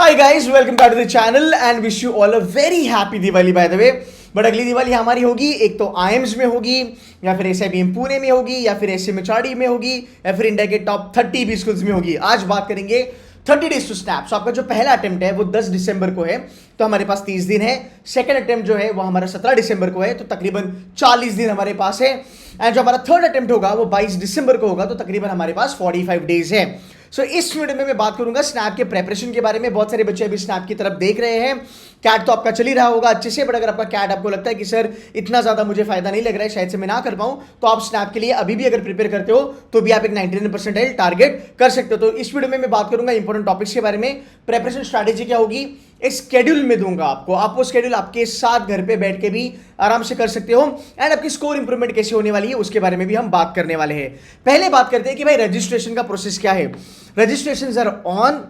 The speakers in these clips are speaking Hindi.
Hi guys, welcome back to the channel and wish you all a very happy Diwali by the way. But अगली दिवाली हमारी होगी एक तो आईएम्स में होगी या फिर एसआईबीएम पुणे में होगी या फिर एसएमएचआरडी में होगी या फिर इंडिया के टॉप 30 बी स्कूल्स में होगी. आज बात करेंगे 30 डेज टू स्नैप. सो आपका जो पहला अटेम्प्ट है वो 10 दिसंबर को है, तो हमारे पास 30 दिन है. सेकंड अटेम्प्ट जो है वो हमारा 17 दिसंबर को है, तो तकरीबन 40 दिन हमारे पास है. एंड जो हमारा थर्ड अटेम्प्ट होगा वो 22 दिसंबर को होगा, तो तकरीबन हमारे पास 45 डेज है. सो इस वीडियो में मैं बात करूंगा स्नैप के प्रेपरेशन के बारे में. बहुत सारे बच्चे अभी स्नैप की तरफ देख रहे हैं. कैट तो आपका चल ही रहा होगा अच्छे से, बट अगर आपका कैट आपको लगता है कि सर इतना ज्यादा मुझे फायदा नहीं लग रहा है, शायद से मैं ना कर पाऊं, तो आप स्नैप के लिए अभी भी अगर प्रिपेयर करते हो तो भी आप एक 99% टारगेट कर सकते हो. तो इस वीडियो में मैं बात करूंगा इंपॉर्टेंट टॉपिक्स के बारे में. प्रेपरेशन स्ट्रैटेजी क्या होगी, एक स्केड्यूल में दूंगा आपको. आप वो स्केड्यूल आपके साथ घर पे बैठ के भी आराम से कर सकते हो. एंड आपकी स्कोर इंप्रूवमेंट कैसे होने वाली है उसके बारे में भी हम बात करने वाले हैं. पहले बात करते हैं कि भाई रजिस्ट्रेशन का प्रोसेस क्या है. Registration are on.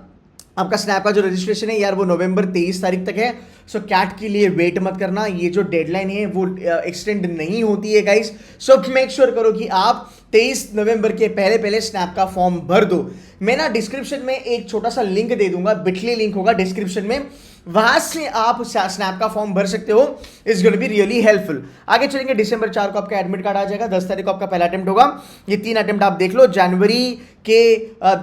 आपका स्नैप का जो रजिस्ट्रेशन है यार वो नवंबर 23 तारीख तक है. सो कैट के लिए वेट मत करना, ये जो डेडलाइन है वो एक्सटेंड नहीं होती है गाइस. सो मेक श्योर करो कि आप 23 नवंबर के पहले पहले स्नैप का फॉर्म भर दो. मैं ना डिस्क्रिप्शन में एक छोटा सा लिंक दे दूंगा, बिटली लिंक होगा डिस्क्रिप्शन में, वहां से आप स्नैप का फॉर्म भर सकते हो. It's going to be really helpful. आगे चलेंगे, दिसंबर 4 को आपका एडमिट कार्ड आ जाएगा. 10 तारीख को आपका पहला अटेम्प्ट होगा. ये 3 अटेम्प्ट आप देख लो. जनवरी के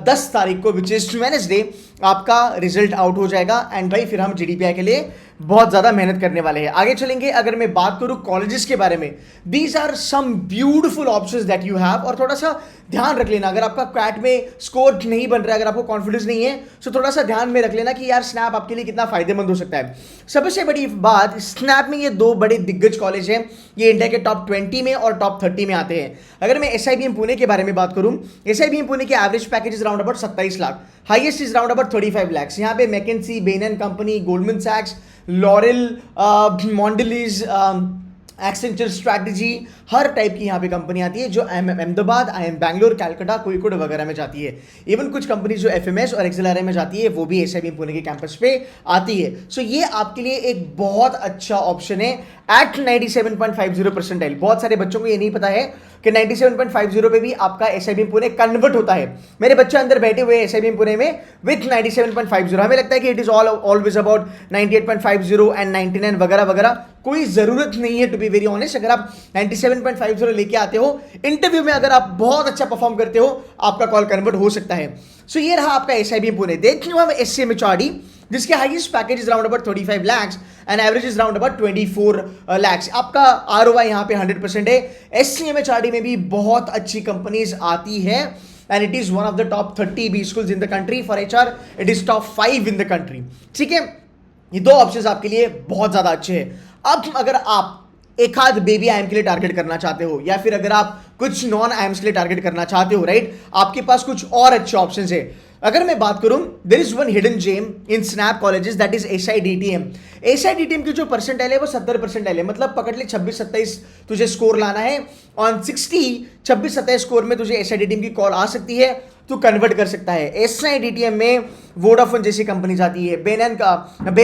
10 तारीख को विच इज वेडनेसडे आपका रिजल्ट आउट हो जाएगा. एंड भाई फिर हम जीडीपीआई के लिए बहुत ज्यादा मेहनत करने वाले हैं. आगे चलेंगे, अगर मैं बात करूं कॉलेजेस के बारे में, these are some beautiful options that you have. और थोड़ा सा ध्यान रख लेना, अगर आपका कैट में स्कोर नहीं बन रहा है, अगर आपको कॉन्फिडेंस नहीं है, तो थोड़ा सा ध्यान में रख लेना कि यार स्नैप आपके लिए कितना फायदेमंद हो सकता है. सबसे बड़ी बात, स्नैप में ये 2 बड़े दिग्गज कॉलेज हैं, ये इंडिया के टॉप 20 में और टॉप 30 में आते हैं. अगर मैं एसआईबीएम पुणे के बारे में बात करूं, एसआईबीएम पुणे के average package is round about 27 lakh, highest is round about 35 lakh. यहाँ पे McKinsey, Bain and Company, Goldman सैक्स, लॉरेल, मॉन्डलीज, एक्सेंचर, स्ट्रैटेजी, हर टाइप की यहाँ पे कंपनी आती है जो अहमदाबाद, IIM बैंगलोर, कैलकाटा, कोईकोड वगैरह में जाती है. इवन कुछ कंपनी जो FMS और XLRI में जाती है वो भी एसआईबीएम पुणे के कैंपस पे आती है. सो ये आपके लिए एक बहुत अच्छा ऑप्शन है एट 97.50 परसेंटाइल. बहुत सारे बच्चों को ये नहीं पता है कि 97.50 पे भी आपका एसआईबीएम पुणे कन्वर्ट होता है. मेरे बच्चे अंदर बैठे हुए एसआईबीएम पुणे में विथ 97.50. हमें लगता है कि it is always about 98.50 and 99 वगैरह वगैरह. कोई जरूरत नहीं है टू बी वेरी ऑनेस्ट. अगर आप 97.50 लेके आते हो, इंटरव्यू में अगर आप बहुत अच्छा परफॉर्म करते हो, आपका कॉल कन्वर्ट हो सकता है. सो ये रहा आपका एसआईबीएम पुणे. देख लो हम एसएमएचआरडी, जिसके highest package is round about 35 lakh and average is round about 24 lakh. आपका आरओआई यहाँ पे 100% है. एससीएमएचआरडी में भी बहुत अच्छी कंपनीज आती है and it is one of the top 30 B schools in the country. For HR it is top 5 in the country. ठीक है, ये 2 ऑप्शंस आपके लिए बहुत ज्यादा अच्छे हैं. अब अगर आप एक आध बेबी आईएम के लिए टारगेट करना चाहते हो या फिर अगर आप कुछ नॉन आईएम्स के लिए टारगेट करना चाहते हो, राइट, आपके पास कुछ और अच्छे ऑप्शंस है. अगर मैं बात करूं, there is one hidden gem in SNAP colleges, that is SIDTM. SIDTM की जो परसेंटाइल है वो 70 परसेंटाइल है. मतलब पकड़ ले 26-27 तुझे स्कोर लाना है. ऑन 60 26-27 स्कोर में तुझे एसआईडीटीएम की कॉल आ सकती है, तू कन्वर्ट कर सकता है. एसआईडीटीएम में वोडाफोन जैसी कंपनीज आती है, बेन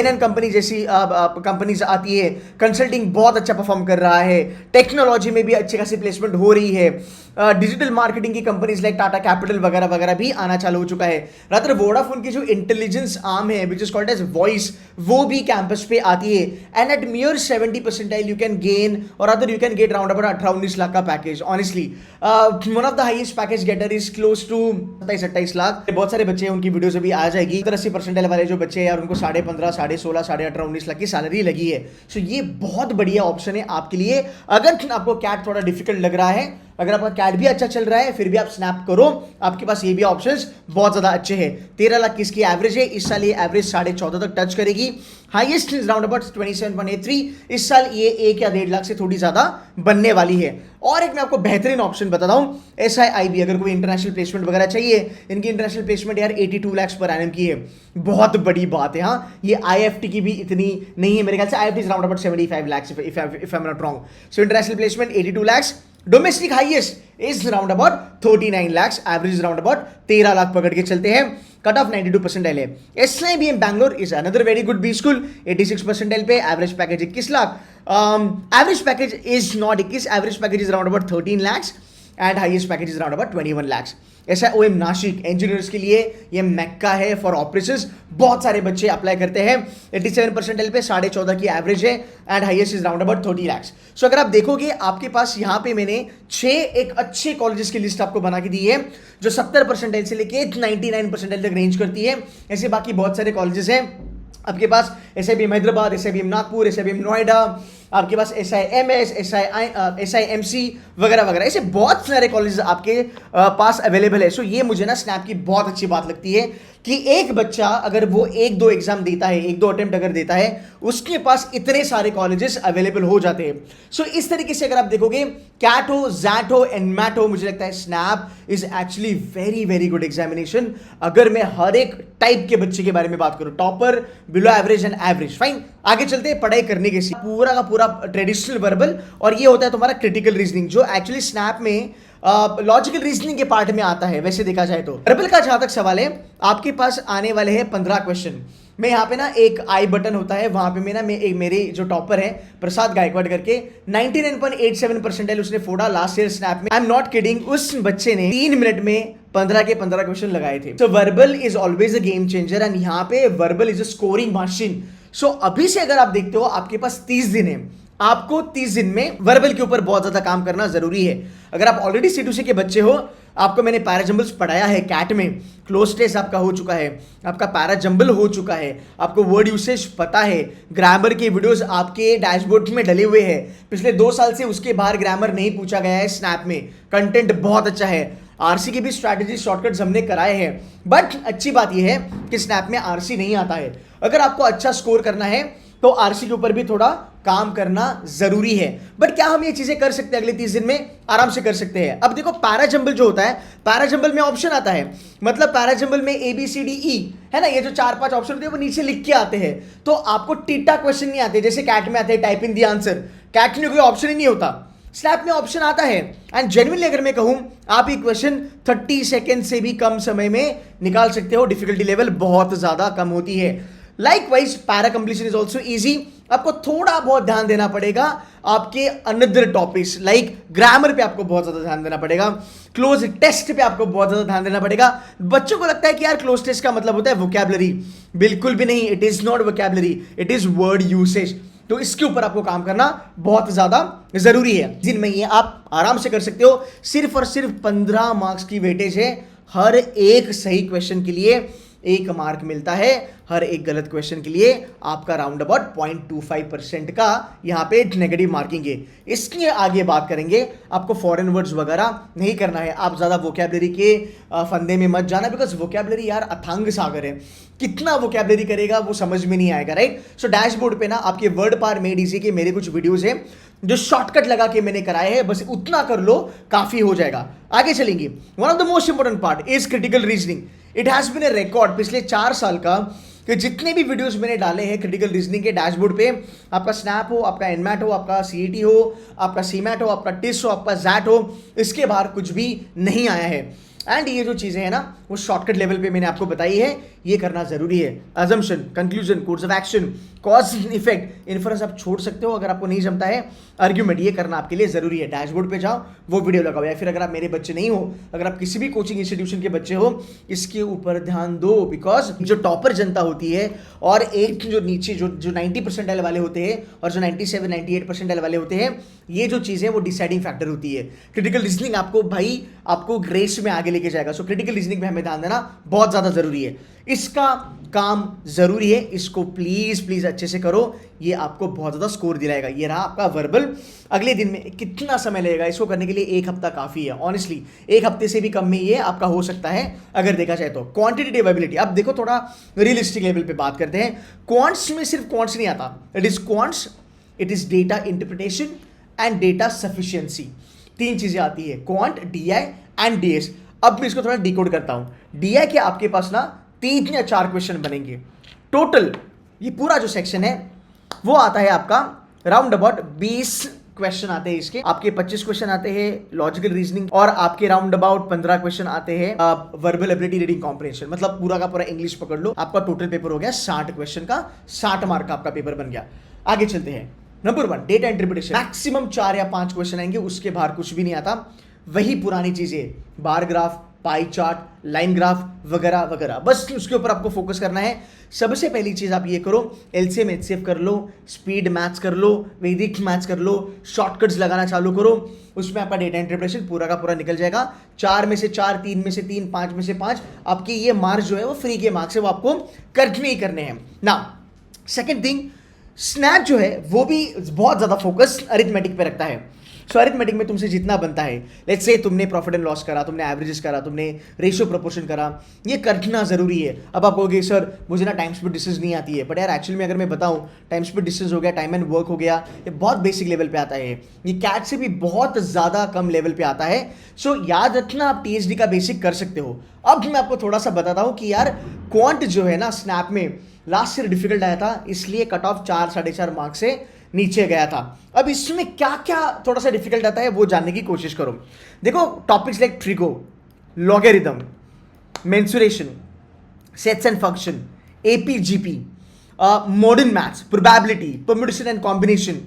एंड कंपनी जैसी कंपनीज आती है. कंसल्टिंग बहुत अच्छा परफॉर्म कर रहा है. टेक्नोलॉजी में भी अच्छी खासी प्लेसमेंट हो रही है. डिजिटल मार्केटिंग की कंपनीज लाइक टाटा कैपिटल वगैरह वगैरह भी आना चालू हो चुका है. रादर वोडाफोन की जो इंटेलिजेंस आर्म है which is called as voice, वो भी कैंपस पे आती है. And at mere 70 percentile you can gain और other you can get round about 18-19 lakh का package. Honestly one of the highest package getter is close to 27-28 lakh. बहुत सारे बच्चे हैं, उनकी वीडियोस अभी आ जाएगी. 80 परसेंटाइल वाले जो बच्चे हैं यार, उनको 15.5, 16.5, 18, 19 लाख की सैलरी लगी है. सो ये बहुत बढ़िया ऑप्शन है आपके लिए. अगर आपको कैट थोड़ा डिफिकल्ट लग रहा है, अगर आपका कैट भी अच्छा चल रहा है, फिर भी आप स्नैप करो, आपके पास ये भी ऑप्शंस बहुत ज्यादा अच्छे हैं. 13 लाख किसकी एवरेज है इस साल, ये एवरेज 14.5 तक टच करेगी. Highest is round about 27.83. इस साल ये 1 या 1.5 लाख से थोड़ी ज्यादा बनने वाली है. और एक मैं आपको बेहतरीन ऑप्शन बताता हूं, SIIB. अगर कोई इंटरनेशनल प्लेसमेंट वगैरह चाहिए, इनकी इंटरनेशल प्लेसमेंट यार 82 लाख पर एनम की है. बहुत बड़ी बात है. हाँ, ये IFT की भी इतनी नहीं है मेरे ख्याल से. IFT is round about 75 lakh if I am not wrong. So international placement 82 lakh. Domestic highest is round about 39 lakh, average round about 13 lakh पकड़ के चलते हैं. कट ऑफ 92 परसेंटाइल है. SIBM Bangalore is another very good B school, 86 percentile पे. Average package 21 lakh. Average package is not 21, average package is round about 13 lakh. And highest package is around about 21 lakhs। ऐसा ओएम नासिक इंजीनियर्स के लिए ये मैक्का है फॉर ऑपरेशंस। बहुत सारे बच्चे अप्लाई करते हैं। 87 परसेंटाइल पे 14.5 की एवरेज है and highest is around about 30 lakhs। सो अगर आप देखोगे आपके पास यहाँ पे मैंने 6 एक अच्छे कॉलेजेस की लिस्ट आपको बना के दी है जो 70 परसेंटाइल से लेके 99 परसेंटाइल तक रेंज करती है। ऐसे बाकी बहुत सारे कॉलेजेस हैं आपके पास, SIBM Hyderabad, SIBM Nagpur, SIBM Noida, आपके पास SIMS, SIMC वगैरह वगैरह, ऐसे बहुत सारे कॉलेजेस आपके पास अवेलेबल है। सो ये मुझे ना स्नैप की बहुत अच्छी बात लगती है कि एक बच्चा अगर वो 1-2 एग्जाम देता है, 1-2 अटेम्प्ट अगर देता है, उसके पास इतने सारे कॉलेजेस अवेलेबल हो जाते हैं। सो इस तरीके से अगर आप देखोगे कैट हो, जैट हो एंड मैट हो, मुझे लगता है snap is actually very very good examination. अगर मैं हर एक टाइप के बच्चे के बारे में बात करूं, topper, below average and average, fine. आगे चलते हैं पढ़ाई करने के लिए। पूरा का पूरा ट्रेडिशनल वर्बल और ये होता है तुम्हारा क्रिटिकल रीजनिंग जो एक्चुअली स्नैप में लॉजिकल रीजनिंग के पार्ट में आता है वैसे देखा जाए तो। वर्बल का जहां तक सवाल है आपके पास आने वाले हैं 15 क्वेश्चन। मैं यहाँ पे ना एक आई बटन होता है वहां पे मैं ना एक मेरे जो टॉपर है प्रसाद गायकवाड़ करके 99.87 परसेंटाइल उसने फोड़ा लास्ट ईयर स्नैप में। आई एम नॉट किडिंग, उस बच्चे ने 3 मिनट में 15 के 15 क्वेश्चन लगाए थे। तो verbal is always a game changer and यहाँ पे verbal is a scoring machine. So अभी से अगर आप देखते हो आपके पास 30 दिन है, आपको 30 दिन में वर्बल के ऊपर बहुत ज्यादा काम करना जरूरी है। अगर आप ऑलरेडी C2C के बच्चे हो, आपको मैंने पैराजंबल्स पढ़ाया है कैट में, क्लोज टेस्ट आपका हो चुका है, आपका पैराजंबल हो चुका है, आपको वर्ड यूसेज पता है, ग्रामर के वीडियोस आपके डैशबोर्ड में डले हुए हैं। पिछले 2 साल से उसके बाहर ग्रामर नहीं पूछा गया है स्नैप में, कंटेंट बहुत अच्छा है। आरसी की भी स्ट्रैटेजी शॉर्टकट्स हमने कराए हैं, बट अच्छी बात यह है कि स्नैप में आरसी नहीं आता है। अगर आपको अच्छा स्कोर करना है तो आरसी के ऊपर भी थोड़ा काम करना जरूरी है। बट क्या हम ये चीजें कर सकते हैं अगले 30 दिन में? आराम से कर सकते हैं। अब देखो पैराजंबल जो होता है, पैराजंबल में ऑप्शन आता है, मतलब पैराजंबल में ABCDE है ना, ये जो 4-5 ऑप्शन होते हैं वो नीचे लिख के आते हैं। तो आपको टीटा क्वेश्चन नहीं आते जैसे कैट में आते हैं, type in the answer. CAT में कोई ऑप्शन ही नहीं होता, स्नैप में ऑप्शन आता है। एंड जेन्युइनली अगर मैं कहूं, आप ये क्वेश्चन 30 सेकेंड से भी कम समय में निकाल सकते हो। डिफिकल्टी लेवल बहुत ज्यादा कम होती है। Likewise para completion is also easy. आपको थोड़ा बहुत ध्यान देना पड़ेगा आपके अनदर टॉपिक्स, लाइक ग्रामर पे आपको बहुत ज्यादा ध्यान देना पड़ेगा, क्लोज टेस्ट पे आपको बहुत ज्यादा ध्यान देना पड़ेगा। बच्चों को लगता है कि यार क्लोज टेस्ट का मतलब होता है वोकैबुलरी, बिल्कुल भी नहीं। It is not vocabulary, it is word usage. तो इसके ऊपर आपको काम करना बहुत ज्यादा जरूरी है। जिनमें ये आप आराम से कर सकते हो। सिर्फ और सिर्फ 15 मार्क्स की वेटेज है, हर एक सही क्वेश्चन के लिए 1 मार्क मिलता है, हर एक गलत क्वेश्चन के लिए आपका राउंड अबाउट 0.25% का यहाँ पे नेगेटिव मार्किंग है। इसके आगे बात करेंगे। आपको फॉरेन वर्ड्स वगैरह नहीं करना है, आप ज़्यादा वोकैबुलरी के फंदे में मत जाना, बिकॉज वोकैबुलरी यार अथांग सागर है। कितना वोकैबुलरी करेगा वो समझ में नहीं आएगा, राइट। सो डैशबोर्ड पे ना आपके वर्ड पार मेड इजी के मेरे कुछ वीडियोस हैं जो शॉर्टकट लगा के मैंने कराए हैं, बस उतना कर लो काफी हो जाएगा। आगे चलेंगे। One of the most important part is critical reasoning. It has been a record पिछले 4 साल का कि जितने भी वीडियोस मैंने डाले हैं क्रिटिकल रीजनिंग के डैशबोर्ड पे, आपका स्नैप हो, आपका एनमैट हो, आपका CET हो, आपका सीमैट हो, आपका टिस हो, आपका जैट हो, इसके बाहर कुछ भी नहीं आया है। एंड ये जो चीज़ें हैं ना वो शॉर्टकट लेवल पे मैंने आपको बताई है, ये करना जरूरी है। Assumption, conclusion, course of action, cause effect, inference आप छोड़ सकते हो अगर आपको नहीं जमता है। आर्ग्यूमेंट, ये करना आपके लिए जरूरी है। डैशबोर्ड पे जाओ, वो वीडियो लगाओ, या फिर अगर आप मेरे बच्चे नहीं हो, अगर आप किसी भी कोचिंग इंस्टीट्यूशन के बच्चे हो, इसके ऊपर ध्यान दो। बिकॉज जो टॉपर जनता होती है और एक जो नीचे जो 90 परसेंटाइल वाले होते हैं और जो 97-98 परसेंटाइल वाले होते हैं, ये जो चीज़ है वो डिसाइडिंग फैक्टर होती है। क्रिटिकल रीजनिंग आपको भाई आपको ग्रेस में आगे लेके जाएगा। सो क्रिटिकल रीजनिंग पे हमें ध्यान देना बहुत ज़्यादा ज़रूरी है। इसका काम ज़रूरी है, इसको प्लीज़ प्लीज़ अच्छे से करो, ये आपको बहुत ज़्यादा स्कोर दिलाएगा। ये रहा आपका वर्बल। अगले दिन में कितना समय लगेगा इसको करने के लिए? 1 हफ्ता काफ़ी है। ऑनेस्टली 1 हफ्ते से भी कम में ये आपका हो सकता है अगर देखा जाए तो। क्वांटिटेटिव एबिलिटी, अब देखो थोड़ा रियलिस्टिक लेवल पे बात करते हैं। क्वांट्स में सिर्फ क्वांट्स नहीं आता, it is quants, it is data interpretation and data sufficiency. 3 चीज़ें आती है, क्वांट, DI एंड DS। अब मैं इसको थोड़ा डिकोड करता हूं। DI के आपके पास ना 3 या 4 क्वेश्चन बनेंगे टोटल। ये पूरा जो सेक्शन है वो आता है आपका राउंड अबाउट 20 क्वेश्चन आते हैं इसके। आपके 25 क्वेश्चन आते हैं लॉजिकल रीजनिंग और आपके राउंड अबाउट 15 क्वेश्चन आते हैं वर्बल एबिलिटी, रीडिंग कॉम्प्रिहेंशन। मतलब पूरा का पूरा इंग्लिश पकड़ लो, आपका टोटल पेपर हो गया 60 क्वेश्चन का, 60 मार्क का आपका पेपर बन गया। आगे चलते हैं। नंबर 1 डेटा इंटरप्रिटेशन, मैक्सिमम 4 या 5 क्वेश्चन आएंगे, उसके बाहर कुछ भी नहीं आता। वही पुरानी चीजें, bar graph, pie chart, line graph वगैरह वगैरह, बस उसके ऊपर आपको फोकस करना है। सबसे पहली चीज आप ये करो, एलसीएम एचसीएफ कर लो, स्पीड मैथ्स कर लो, वैदिक मैथ्स कर लो, शॉर्टकट्स लगाना चालू करो, उसमें आपका डेटा इंटरप्रिटेशन पूरा का पूरा निकल जाएगा। 4 में से 4, 3 में से 3, 5 में से 5, आपकी ये मार्क्स जो है वो फ्री के मार्क्स है, वो आपको करने ही करने हैं ना। सेकेंड थिंग, स्नैप जो है वो भी बहुत ज्यादा फोकस अरिथमेटिक पे रखता है। सो अरिथमेटिक में तुमसे जितना बनता है, लेट्स से तुमने प्रॉफिट एंड लॉस करा, तुमने एवरेजेस करा, तुमने रेशियो प्रोपोर्शन करा, ये करना जरूरी है। अब आप कहोगे सर मुझे ना टाइम स्पीड डिस्टेंस नहीं आती है, बट यार एक्चुअली में अगर मैं बताऊं, टाइम स्पीड डिस्टेंस हो गया, टाइम एंड वर्क हो गया, ये बहुत बेसिक लेवल पे आता है, ये कैट से भी बहुत ज्यादा कम लेवल पे आता है। सो याद रखना, आप टीएचडी का बेसिक कर सकते हो। अब मैं आपको थोड़ा सा बताता हूं कि यार क्वांट जो है ना स्नैप में लास्ट ईयर डिफिकल्ट आया था, इसलिए कट ऑफ 4, 4.5 मार्क्स से नीचे गया था। अब इसमें क्या क्या थोड़ा सा डिफिकल्ट आता है वो जानने की कोशिश करो। देखो topics like trigo, logarithm, mensuration, sets and function, AP GP, modern maths, probability, permutation and combination,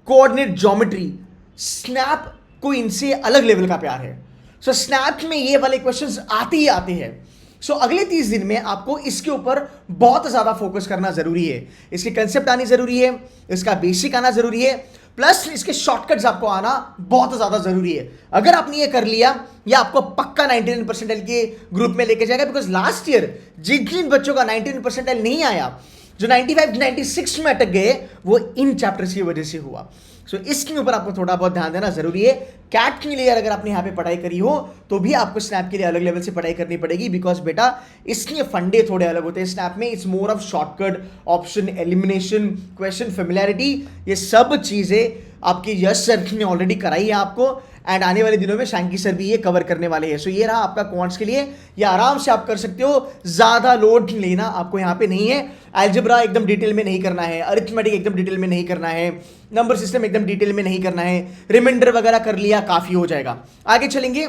coordinate geometry, snap को इनसे अलग लेवल का प्यार है। सो स्नैप में ये वाले क्वेश्चंस आते ही आते हैं। सो अगले 30 दिन में आपको इसके ऊपर बहुत ज्यादा फोकस करना जरूरी है। इसके कंसेप्ट आनी जरूरी है, इसका बेसिक आना जरूरी है, प्लस इसके शॉर्टकट्स आपको आना बहुत ज्यादा जरूरी है। अगर आपने ये कर लिया, ये आपको पक्का 99 परसेंटाइल के ग्रुप में लेके जाएगा। बिकॉज लास्ट ईयर जिन जिन बच्चों का 99 परसेंटाइल नहीं आया, जो 95 96 में अटक गए, वो इन चैप्टर्स की वजह से हुआ। सो इसके ऊपर आपको थोड़ा बहुत ध्यान देना जरूरी है। कैट के लिए अगर आपने यहाँ पे पढ़ाई करी हो तो भी आपको स्नैप के लिए अलग लेवल से पढ़ाई करनी पड़ेगी, बिकॉज बेटा इसके फंडे थोड़े अलग होते हैं। स्नैप में it's more of shortcut, option elimination, question familiarity, ये सब चीजें आपके यश सर ने ऑलरेडी कराई है आपको, एंड आने वाले दिनों में शैंकी सर भी ये कवर करने वाले हैं। सो ये रहा आपका क्वांट्स के लिए, ये आराम से आप कर सकते हो, ज्यादा लोड लेना आपको यहाँ पे नहीं है। अलजेब्रा एकदम डिटेल में नहीं करना है, अरिथमेटिक एकदम डिटेल में नहीं करना है, नंबर सिस्टम एकदम डिटेल में नहीं करना है, रिमाइंडर वगैरह कर लिया काफी हो जाएगा। आगे चलेंगे,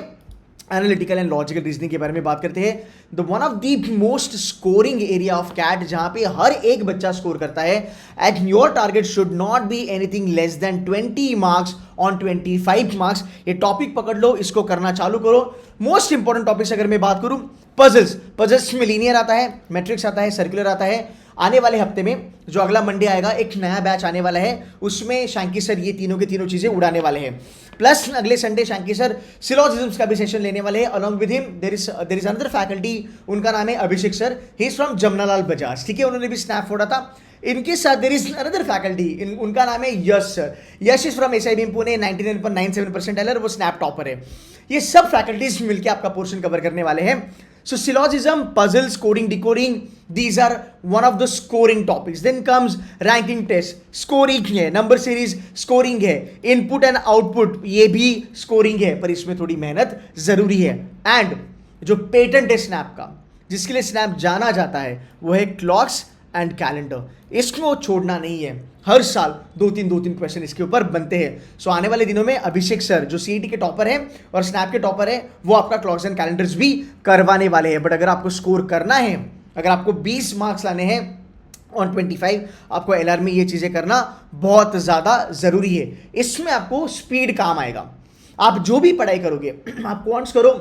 एनालिटिकल एंड लॉजिकल रीजनिंग के बारे में बात करते हैं। The one of the most scoring area of CAT, जहां पे हर एक बच्चा स्कोर करता है। And your target should not be anything less than 20 marks on 25 marks. ये टॉपिक पकड़ लो, इसको करना चालू करो। मोस्ट इंपॉर्टेंट टॉपिक्स अगर मैं बात करूं, पजल्स में लीनियर आता है, मैट्रिक्स आता है, सर्कुलर आता है। आने वाले हफ्ते में जो अगला मंडे आएगा, एक नया बैच आने वाला है, उसमें शैंकी सर ये तीनों के तीनों चीजें उड़ाने वाले हैं। प्लस अगले संडे शैंकी सर सिलोजिज्म्स का भी सेशन लेने वाले हैं। Along with him there is another faculty, उनका नाम है Abhishek sir, he is from Jamnalal Bajaj, ठीक है, उन्होंने भी स्नैप फोड़ा था। इनके साथ देयर इज अनदर फैकल्टी, उनका नाम है Yash sir. Yash is from SIBM Pune, 99.97 percentile, वो स्नैप टॉपर है। ये सब फैकल्टीज मिलकर आपका पोर्शन कवर करने वाले हैं। So syllogism, puzzles, coding, decoding, these are one of the scoring topics. Then comes ranking test, scoring है, number series scoring है, input and output ये भी scoring है, पर इसमें थोड़ी मेहनत जरूरी है। And जो पेटेंट है स्नैप का, जिसके लिए स्नैप जाना जाता है, वो है क्लॉक्स एंड कैलेंडर। इसको छोड़ना नहीं है, हर साल 2-3 क्वेश्चन इसके ऊपर बनते हैं। सो आने वाले दिनों में अभिषेक सर जो CET के टॉपर हैं और स्नैप के टॉपर हैं, वो आपका क्लॉक्स एंड कैलेंडर्स भी करवाने वाले हैं। बट अगर आपको स्कोर करना है, अगर आपको 20 मार्क्स लाने हैं ऑन 25, आपको LR में ये चीजें करना बहुत ज्यादा जरूरी है। इसमें आपको स्पीड काम आएगा। आप जो भी पढ़ाई करोगे, आप क्वांट्स करो,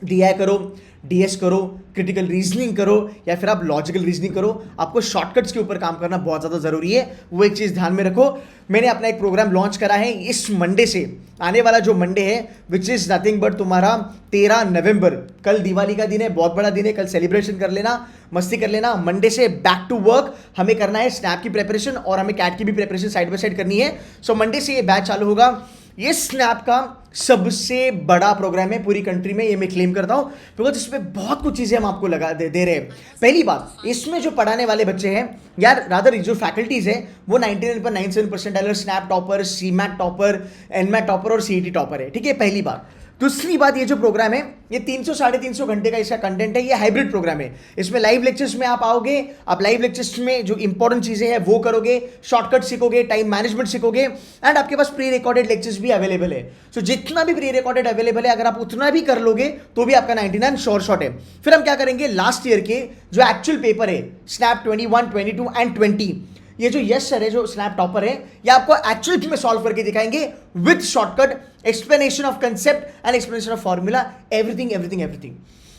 DI करो, DS करो, क्रिटिकल रीजनिंग करो, या फिर आप लॉजिकल रीजनिंग करो, आपको शॉर्टकट्स के ऊपर काम करना बहुत ज़्यादा ज़रूरी है। वो एक चीज़ ध्यान में रखो। मैंने अपना एक प्रोग्राम लॉन्च करा है इस मंडे से, आने वाला जो मंडे है, विच इज़ नथिंग बट तुम्हारा 13 नवंबर, कल दिवाली का दिन है, बहुत बड़ा दिन है, कल सेलिब्रेशन कर लेना, मस्ती कर लेना। मंडे से बैक टू वर्क, हमें करना है स्नैप की प्रिपरेशन और हमें कैट की भी प्रिपरेशन साइड बाय साइड करनी है। सो मंडे से ये बैच चालू होगा। ये स्नैप का सबसे बड़ा प्रोग्राम है पूरी कंट्री में, ये मैं क्लेम करता हूं, बिकॉज इसमें बहुत कुछ चीजें हम आपको लगा दे रहे हैं। पहली बात, इसमें जो पढ़ाने वाले बच्चे हैं यार, रादर जो फैकल्टीज है, वो 99.97 percentile, snap topper, CMAT topper, NMAT topper और CET टॉपर है, ठीक है, पहली बात। दूसरी बात, ये जो प्रोग्राम है, ये 300-350 घंटे का इसका कंटेंट है, ये हाइब्रिड प्रोग्राम है। इसमें लाइव लेक्चर्स में आप आओगे, आप लाइव लेक्चर्स में जो इंपॉर्टेंट चीजें हैं वो करोगे, शॉर्टकट सीखोगे, टाइम मैनेजमेंट सीखोगे, एंड आपके पास प्री रिकॉर्डेड लेक्चर्स भी अवेलेबल है। सो जितना भी प्री रिकॉर्डेड अवेलेबल है, अगर आप उतना भी कर लोगे तो भी आपका 99 श्योर शॉट है। फिर हम क्या करेंगे, लास्ट ईयर के जो एक्चुअल पेपर है, स्नैप 21, 22 एंड 20, ये जो यस सर है, जो स्नैप टॉपर है, ये आपको एक्चुअल में सॉल्व करके दिखाएंगे with shortcut, explanation of concept and explanation of formula, everything everything everything.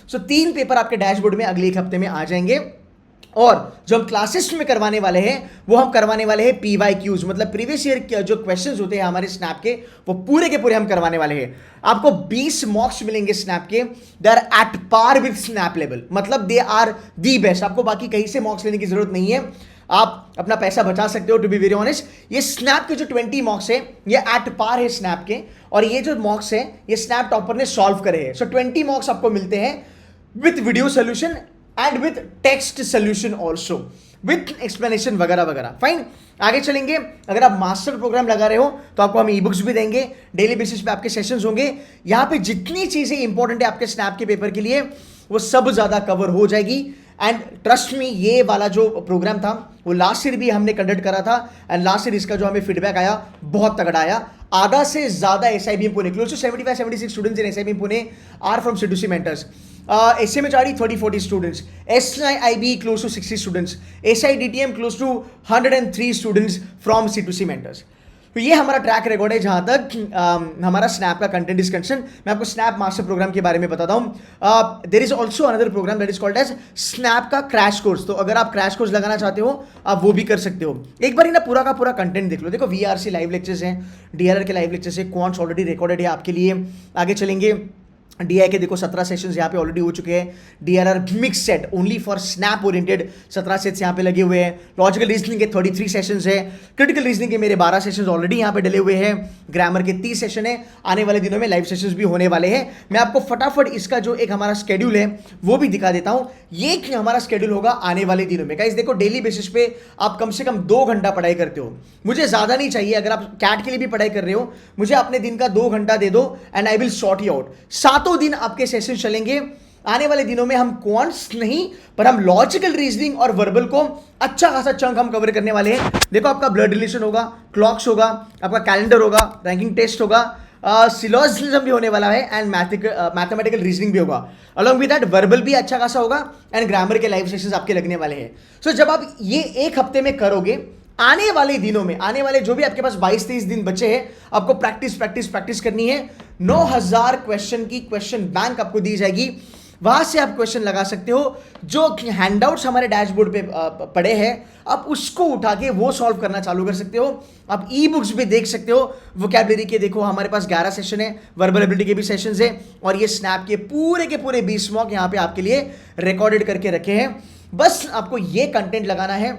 So 3 paper आपके डैशबोर्ड में अगले 1 हफ्ते में आ जाएंगे। और जो हम क्लासेस में करवाने वाले हैं वो हम करवाने वाले हैं PYQs, मतलब प्रीवियस ईयर के जो क्वेश्चंस होते हैं हमारे स्नैप के, वो पूरे के पूरे हम करवाने वाले हैं। आपको 20 मॉक्स मिलेंगे स्नैप के, they are at par with SNAP level, मतलब दे आर दी बेस्ट। आपको बाकी कहीं से मॉक्स लेने की जरूरत नहीं है, आप अपना पैसा बचा सकते हो। टू बी वेरी ऑनेस्ट, ये स्नैप के जो 20 मॉक्स है ये एट पार है स्नैप के, और ये जो मॉक्स है ये स्नैप टॉपर ने सॉल्व करे हैं। सो 20 मॉक्स आपको मिलते हैं with video solution and with text solution also, with explanation वगैरह वगैरह। फाइन, आगे चलेंगे। अगर आप मास्टर प्रोग्राम लगा रहे हो तो आपको हम ई बुक्स भी देंगे, डेली बेसिस पे आपके सेशंस होंगे। यहाँ पे जितनी चीजें इंपॉर्टेंट है आपके स्नैप के पेपर के लिए वो सब ज्यादा कवर हो जाएगी। एंड ट्रस्ट मी, ये वाला जो प्रोग्राम था वो लास्ट ईयर भी हमने कंडक्ट करा था, एंड लास्ट ईयर इसका जो हमें फीडबैक आया बहुत तगड़ा आया। आधा से ज्यादा SIBM Pune, close to 75-76 students in SIBM Pune are from C2C mentors. SMHRD 30-40 students, SIIB close to 60 students, SIDTM close to 103 students from C2C mentors। तो ये हमारा ट्रैक रिकॉर्ड है जहां तक हमारा स्नैप का कंटेंट इज कंसर्न। मैं आपको स्नैप मास्टर प्रोग्राम के बारे में बताता हूँ। There is also another program that is called as SNAP का क्रैश कोर्स। तो अगर आप क्रैश कोर्स लगाना चाहते हो आप वो भी कर सकते हो। एक बार ना पूरा का पूरा कंटेंट देख लो। देखो VRC लाइव लेक्चर्स हैं, DRR के लाइव लेक्चर्स है, क्वांट्स ऑलरेडी रिकॉर्डेड है आपके लिए। आगे चलेंगे, DI के देखो 17 सेशंस यहाँ पे ऑलरेडी हो चुके हैं। DRR mix set only for snap oriented 17 sets यहाँ पे लगे हुए हैं। लॉजिकल रीजनिंग के 33 सेशंस है। क्रिटिकल रीजनिंग के मेरे 12 सेशंस ऑलरेडी यहाँ पे डले हुए हैं। ग्रामर के 30 सेशन है। आने वाले दिनों में लाइव सेशंस भी होने वाले हैं। मैं आपको फटाफट इसका जो एक हमारा शेड्यूल है वो भी दिखा देता हूँ। ये हमारा शेड्यूल होगा आने वाले दिनों में। गाइस देखो, डेली बेसिस पे आप कम से कम 2 घंटा पढ़ाई करते हो, मुझे ज़्यादा नहीं चाहिए। अगर आप कैट के लिए भी पढ़ाई कर रहे हो, मुझे अपने दिन का 2 घंटा दे दो and I will sort you out. 7 दिन आपके सेशन चलेंगे। आने वाले दिनों में हम क्वांट्स नहीं पर हम लॉजिकल रीजनिंग और वर्बल को अच्छा खासा चंक हम कवर करने वाले हैं। देखो, आपका ब्लड रिलेशन होगा, क्लॉक्स होगा, आपका कैलेंडर होगा, रैंकिंग टेस्ट होगा, सिलोजिज्म भी होने वाला है एंड मैथमेटिकल रीजनिंग भी होगा। अलॉन्ग विद दैट वर्बल भी अच्छा खासा होगा एंड ग्रामर के लाइव सेशंस आपके लगने वाले हैं। सो जब आप ये 1 हफ्ते में करोगे, आने वाले दिनों में, आने वाले जो भी आपके पास 22-23 दिन बचे हैं, आपको प्रैक्टिस करनी है। 9000 क्वेश्चन की क्वेश्चन बैंक आपको दी जाएगी। वहां से आप क्वेश्चन लगा सकते हो। जो हैंडआउट्स हमारे डैशबोर्ड पे पड़े हैं, आप उसको उठा के वो सॉल्व करना चालू कर सकते हो। आप ई बुक्स भी देख सकते हो। वोकैबुलरी के देखो, हमारे पास 11 सेशन है, वर्बल एबिलिटी के भी सेशंस है, और ये स्नैप के पूरे 20 मॉक यहाँ पे आपके लिए रिकॉर्डेड करके रखे हैं। बस आपको ये कंटेंट लगाना है,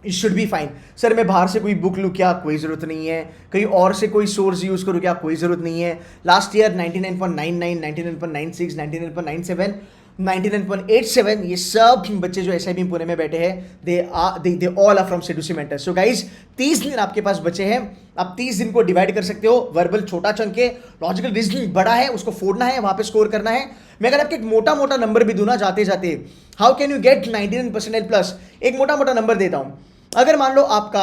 it should be fine. Sir मैं बाहर से कोई बुक लूँ क्या? कोई ज़रूरत नहीं है। कहीं और से कोई सोर्स यूज़ करूँ क्या? कोई ज़रूरत नहीं है। लास्ट ईयर 99.99, 99.96, 99.97, 99.87 ये सब बच्चे जो SIBM पुणे में बैठे हैं, they all are from C2C mentors. So guys 30 दिन आपके पास बचे हैं। आप 30 दिन को डिवाइड कर सकते हो। वर्बल छोटा चंक है, लॉजिकल रीजनिंग बड़ा है, उसको फोड़ना है, वहाँ पे स्कोर करना है। मैं अगर आपको एक मोटा नंबर भी दूँ ना जाते जाते, how can you get 99% plus, एक मोटा नंबर देता हूँ। अगर मान लो आपका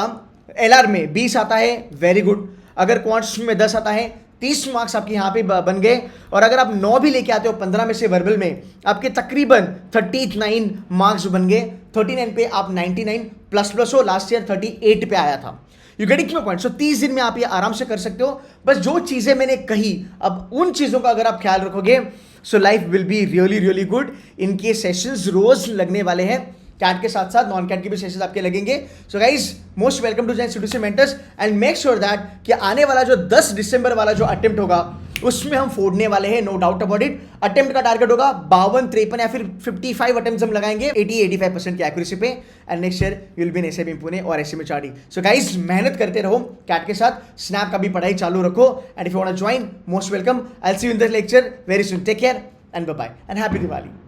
LR में 20 आता है, वेरी गुड। अगर क्वांट्स में 10 आता है, 30 मार्क्स आपके यहाँ पे बन गए। और अगर आप 9 भी लेके आते हो 15 में से वर्बल में, आपके तकरीबन 39 मार्क्स बन गए। 39 पे आप 99 प्लस हो। लास्ट ईयर 38 पे आया था। You getting my point? So 30 दिन में आप ये आराम से कर सकते हो। बस जो चीज़ें मैंने कही, अब उन चीज़ों का अगर आप ख्याल रखोगे, so life will be really good. इनके सेशंस रोज लगने वाले हैं। कैट के साथ साथ नॉन कैट के भी सेशंस आपके लगेंगे। So guys, most welcome to join C2C mentors and make sure that कि आने वाला जो 10 दिसंबर वाला जो अटेम्प्ट होगा उसमें हम फोड़ने वाले हैं, no doubt about it. Attempt का टारगेट होगा 52, 53 या फिर 55 अटेम्प्ट हम लगाएंगे 80-85% की एक्यूरेसी पे। And next year will be in SIBM Pune और SMHRD। सो गाइज, मेहनत करते रहो कैट के साथ, स्नैप का भी पढ़ाई चालू रखो। And if you want to join, most welcome. I will see you in the lecture very soon. Take care and bye bye and happy Diwali.